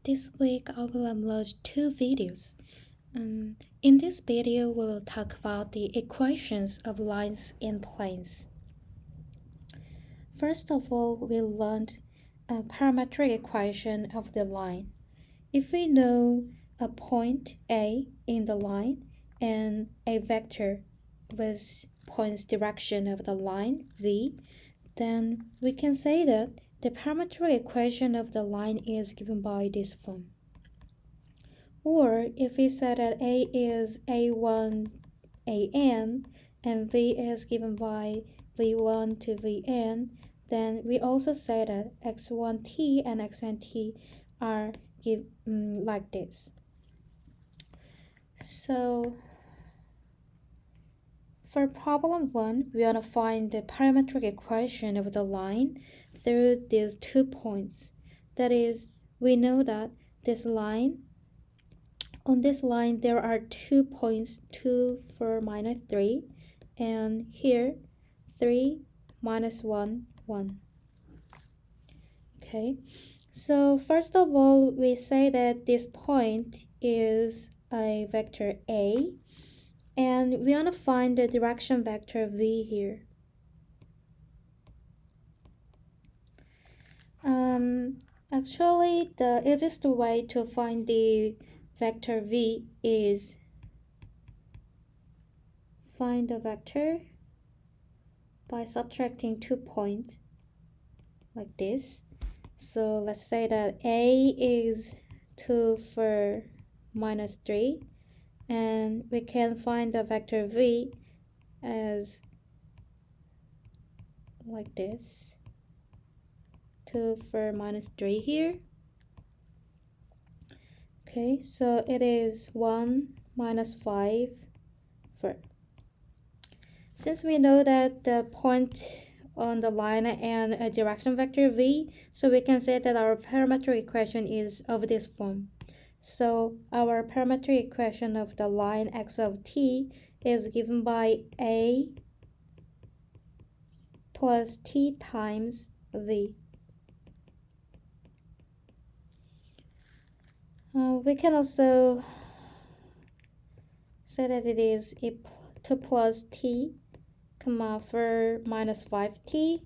This week I will upload two videos. In this video, we will talk about the equations of lines and planes. First of all, we learned a parametric equation of the line. If we know a point A in the line and a vector with points direction of the line V, then we can say that the parametric equation of the line is given by this form. Or if we say that A is A1, AN, and V is given by V1 to Vn, then we also say that x1t and xnt are like this. So for problem 1, we want to find the parametric equation of the line through these 2 points. That is, we know that on this line there are 2 points, 2 for minus 3, and here 3 minus 1, 1. Okay, so first of all, we say that this point is a vector A, and we want to find the direction vector V here. Actually, the easiest way to find the vector V is find the vector by subtracting 2 points like this. So let's say that A is 2 for minus 3, and we can find the vector V as like this, 2 for minus 3 here. Okay, so it is 1 minus 5 for. Since we know that the point on the line and a direction vector V, so we can say that our parametric equation is of this form. So our parametric equation of the line x of t is given by A plus t times V. We can also say that it is 2 plus t, comma, for minus 5t,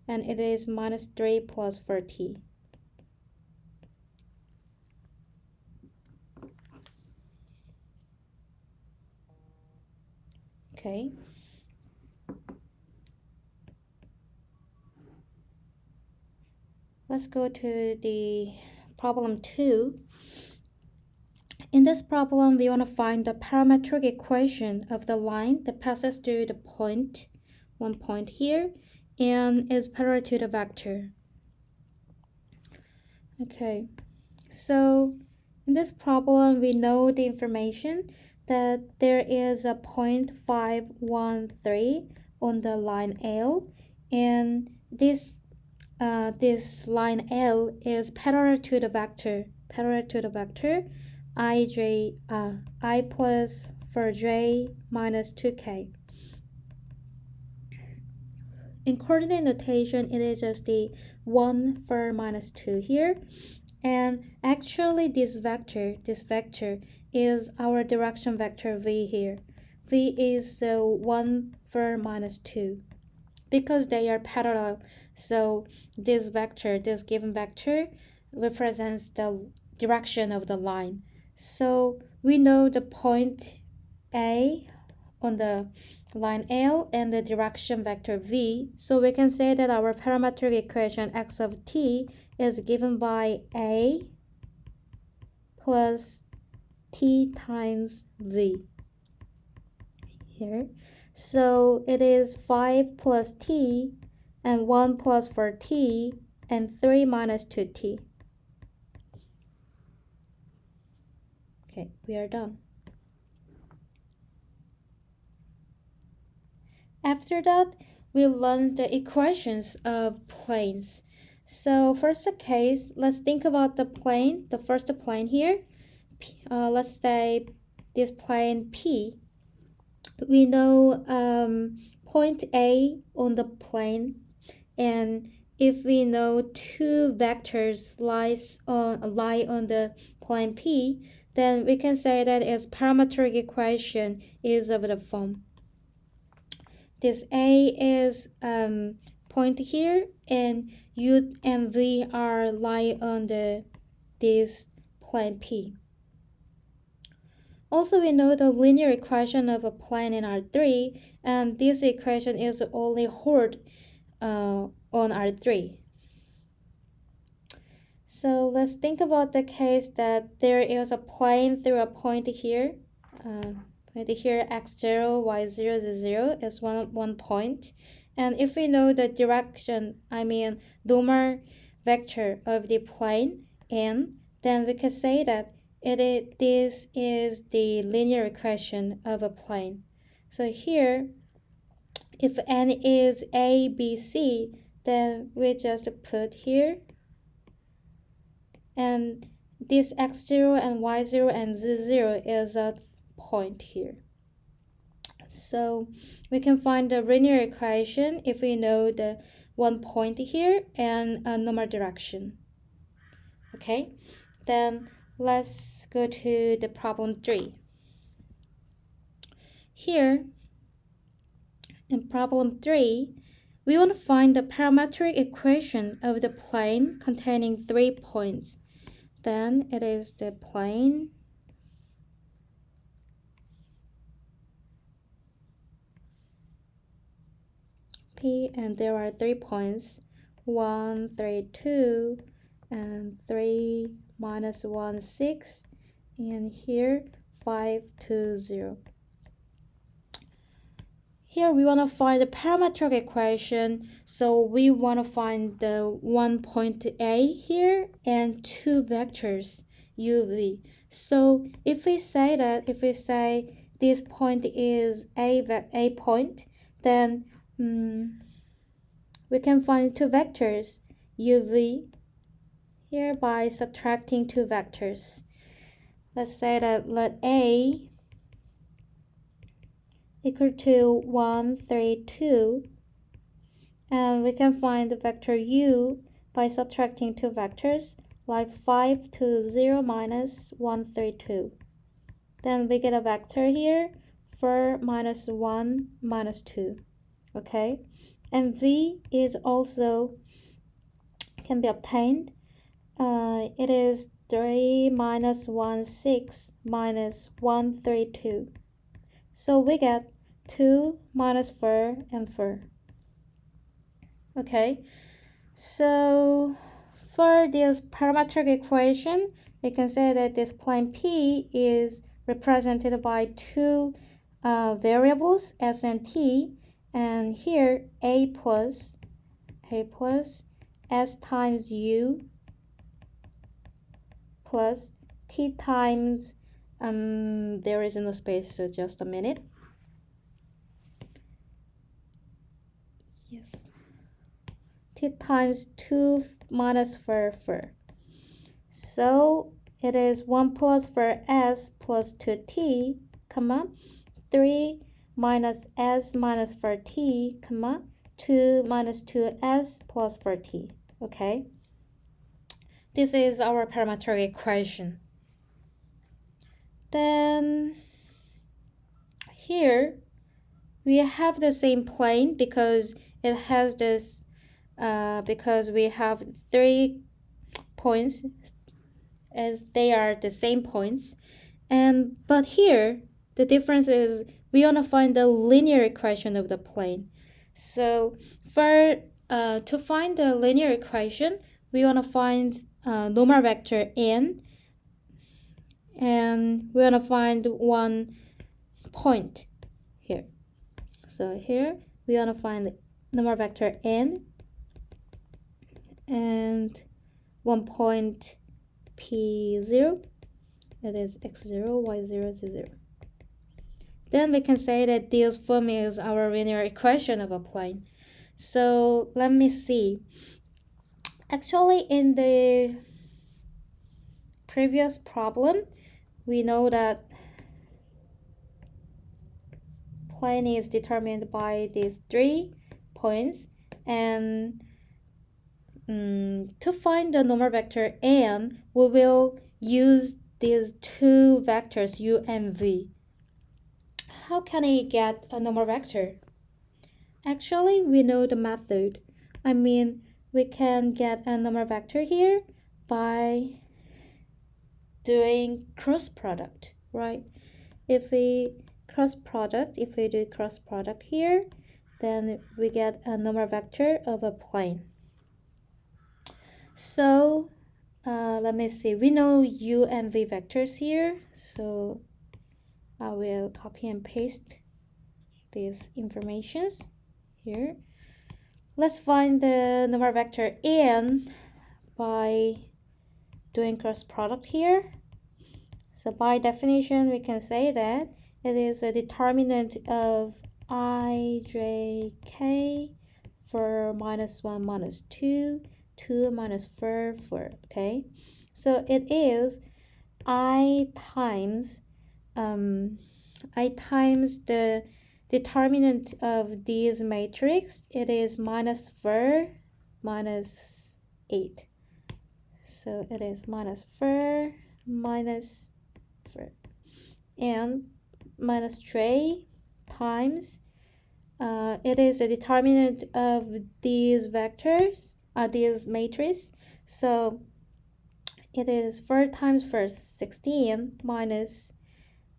and it is minus 3 plus 4t. Okay. Let's go to the problem 2. In this problem, we want to find the parametric equation of the line that passes through the point, one point here, and is parallel to the vector. Okay, so in this problem, we know the information that there is a point 513 on the line L, and this line L is parallel to the vector I plus for j minus 2k. In coordinate notation, it is just the 1 for minus 2 here. And actually this vector is our direction vector V here. V is 1 for minus 2. Because they are parallel, so this given vector represents the direction of the line. So we know the point A on the line L and the direction vector V. So we can say that our parametric equation x of t is given by A plus t times V here. So it is 5 plus t and 1 plus 4t and 3 minus 2t. Okay, we are done. After that, we learn the equations of planes. So first case, let's think about the plane, the first plane here. Let's say this plane P. We know point A on the plane, and if we know two vectors lie on the plane P, then we can say that its parametric equation is of the form. This A is point here, and U and V are lie on this plane P. Also, we know the linear equation of a plane in R3, and this equation is only hold on R3. So let's think about the case that there is a plane through a point here. Point here x0, y0, z0 is one point. And if we know the direction, normal vector of the plane n, then we can say that this is the linear equation of a plane. So here, if n is a, b, c, then we just put here, and this x0 and y0 and z0 is a point here. So we can find the linear equation if we know the one point here and a normal direction. Okay, then let's go to the problem 3. Here, in problem 3, we want to find the parametric equation of the plane containing 3 points. Then it is the plane P, and there are 3 points, 1, 3, 2, and 3, minus 1, 6, and here 5, 2, 0. Here we want to find the parametric equation, so we want to find the one point A here and 2 vectors u, v. So if we say this point is a point, then we can find 2 vectors u, v here by subtracting 2 vectors. Let's say that let A equal to 1, 3, 2, and we can find the vector u by subtracting 2 vectors, like 5, 2, 0, minus 1, 3, 2. Then we get a vector here, 4, minus 1, minus 2. Okay, and v is also can be obtained. It is 3, minus 1, 6, minus 1, 3, 2. So we get 2 minus 4 and 4. Okay, so for this parametric equation, we can say that this plane P is represented by 2 variables, s and t, and here a plus s times u plus t times, there is no space, so just a minute. Yes. T times 2 minus 4, 4. So it is 1 plus 4s plus 2t, comma, 3 minus s minus 4t, comma, 2 minus 2s plus 4t. Okay. This is our parametric equation. Then here we have the same plane because it has this because we have 3 points as they are the same points, but here the difference is we want to find the linear equation of the plane. So for to find the linear equation, we want to find normal vector n, and we want to find one point here. So here we want to find the normal vector n and 1 point P0, that is x0, y0, z0. Then we can say that this form is our linear equation of a plane. So let me see. Actually, in the previous problem, we know that plane is determined by these 3 points, and to find the normal vector n, we will use these two vectors u and v. How can I get a normal vector? Actually, we know the method. We can get a normal vector here by doing cross product, right? If we do cross product here, then we get a normal vector of a plane. So let me see. We know u and v vectors here, so I will copy and paste these informations here. Let's find the normal vector n by doing cross product here. So by definition, we can say that it is a determinant of I, j, k for -1, -2, 2 minus 4, 4, okay? So it is I times the determinant of these matrix. It is -4, -8. So it is -4, -4, and -3 times it is a determinant of these vectors, these matrices. So it is 4 times 4, 16, minus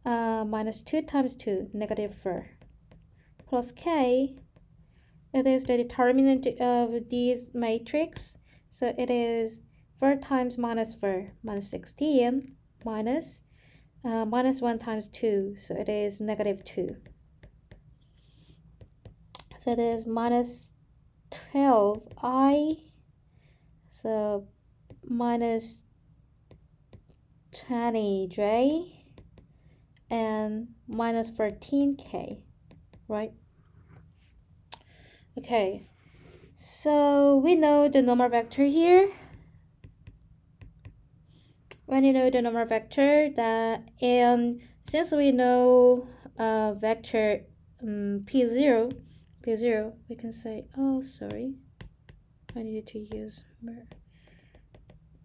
2 times 2, -4, plus k. It is the determinant of these matrix. So it is 4 times -4, -16, minus 1 times 2, so it is -2. So it is -12i, so -20j, and -14k, right? Okay, so we know the normal vector here. When you know the normal vector, and since we know vector p0, we can say, oh, sorry, I needed to use more.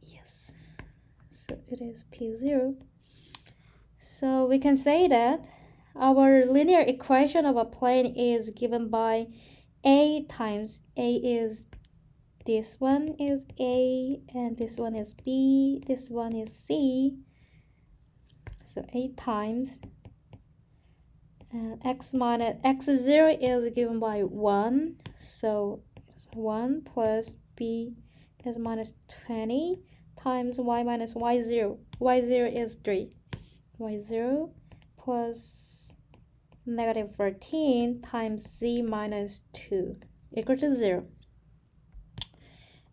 Yes, so it is p0. So we can say that our linear equation of a plane is given by a times a is this one is a, and this one is b, this one is c. So a times x minus x0 is given by 1, so 1 plus b is -20 times y minus y0. y0 is 3. y0 plus -14 times z minus 2 equal to 0.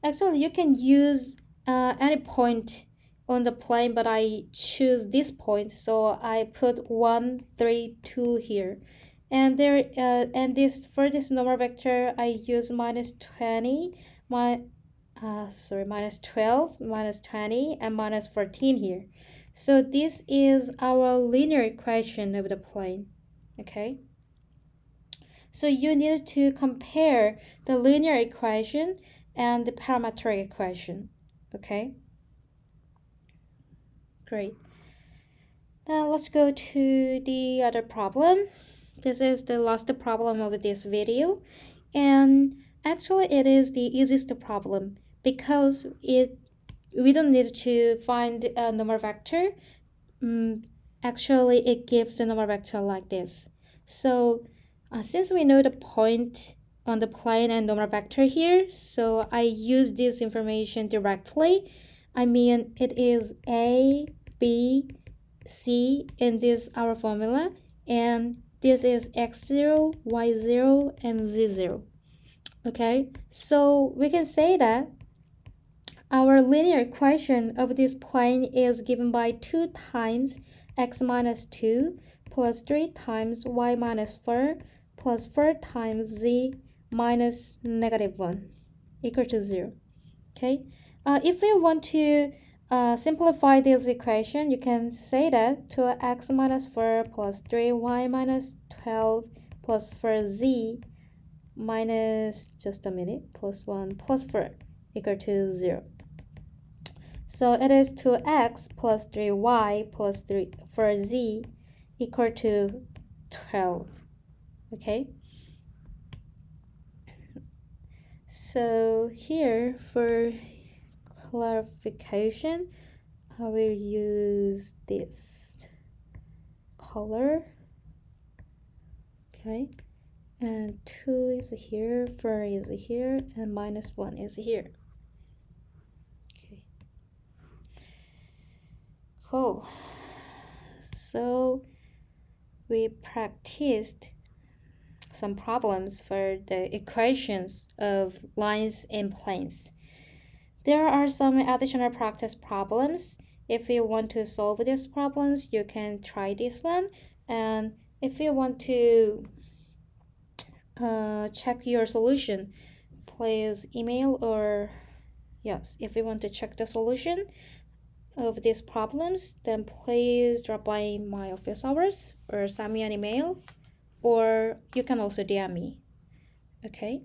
Actually, you can use any point on the plane, but I choose this point, so I put 1, 3, 2 here. And for this normal vector, I use -20, -12, -20, and -14 here. So this is our linear equation of the plane, okay? So you need to compare the linear equation and the parametric equation, okay? Great. Now let's go to the other problem. This is the last problem of this video, and actually it is the easiest problem because we don't need to find a normal vector. Actually it gives the normal vector like this. So since we know the point on the plane and normal vector here, so I use this information directly. It is a, b, c, and this our formula, and this is x0, y0, and z0. Okay, so we can say that our linear equation of this plane is given by 2 times x minus 2 plus 3 times y minus 4 plus 4 times z minus -1 equal to 0. Okay, if we want to simplify this equation, you can say that 2x minus 4 plus 3y minus 12 plus 4z minus, just a minute, plus 1 plus 4 equal to 0. So it is 2x plus 3y plus 3 for z equal to 12. Okay. So here for clarification, I will use this color. Okay. And 2 is here, 4 is here, and minus 1 is here. Okay. Cool. So we practiced some problems for the equations of lines and planes. There are some additional practice problems. If you want to solve these problems, you can try this one. And if you want to check your solution, please email or yes, if you want to check the solution of these problems, then please drop by my office hours or send me an email, or you can also DM me. Okay.